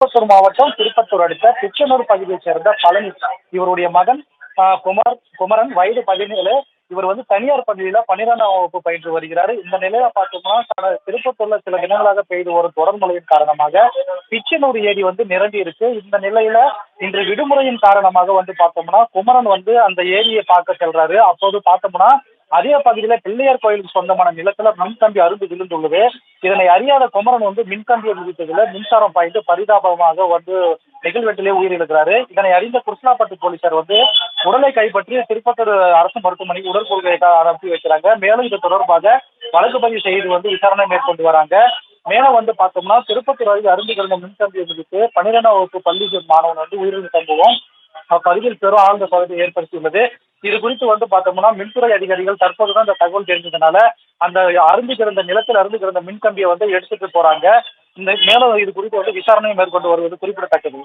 திருப்பத்தூர் மாவட்டம் திருப்பத்தூர் அடுத்த பிச்சனூர் பகுதியைச் சேர்ந்த பழனி. இவருடைய மகன் குமரன், வயது 17. இவர் தனியார் பள்ளியில 12ஆம் வகுப்பு பயின்று வருகிறாரு. இந்த நிலையில பார்த்தோம்னா திருப்பத்தூர்ல சில தினங்களாக பெய்து வரும் தொடர் மழையின் காரணமாக பிச்சனூர் ஏரி நிரம்பி இருக்கு. இந்த நிலையில இன்று விடுமுறையின் காரணமாக பார்த்தோம்னா குமரன் அந்த ஏரியை பார்க்க செல்றாரு. அப்போது பார்த்தோம்னா அதே பகுதியில பிள்ளையார் கோயிலுக்கு சொந்தமான நிலத்துல மின்கம்பி அருந்து விழுந்துள்ளது. இதனை அறியாத குமரன் மின்கம்பியை மிதித்ததுல மின்சாரம் பாய்ந்து பரிதாபமாக நிகழ்வெட்டிலே உயிரிழக்கிறாரு. இதனை அறிந்த குருசலாப்பட்டு போலீசார் உடலை கைப்பற்றி திருப்பத்தூர் அரசு மருத்துவமனைக்கு உடற்கூறுகளை அனுப்பி வைக்கிறாங்க. மேலும் இது தொடர்பாக வழக்கு பதிவு செய்து விசாரணை மேற்கொண்டு வராங்க. மேலும் பார்த்தோம்னா திருப்பத்தூர் அருகே அருந்து கிடந்த மின்கம்பியை மிதித்து 12ஆம் வகுப்பு பள்ளி மாணவன் உயிரிழந்த சம்பவம் அப்பகுதியில் பெரும் ஆழ்ந்த பகுதியை ஏற்படுத்தியுள்ளது. இது குறித்து பார்த்தோம்னா மின்துறை அதிகாரிகள் தற்போதுதான் இந்த தகவல் தெரிஞ்சதுனால அந்த நிலத்தில் அருந்து கிடந்த மின்கம்பியை எடுத்துட்டு போறாங்க. மேலும் இது குறித்து விசாரணை மேற்கொண்டு வருவது குறிப்பிடத்தக்கது.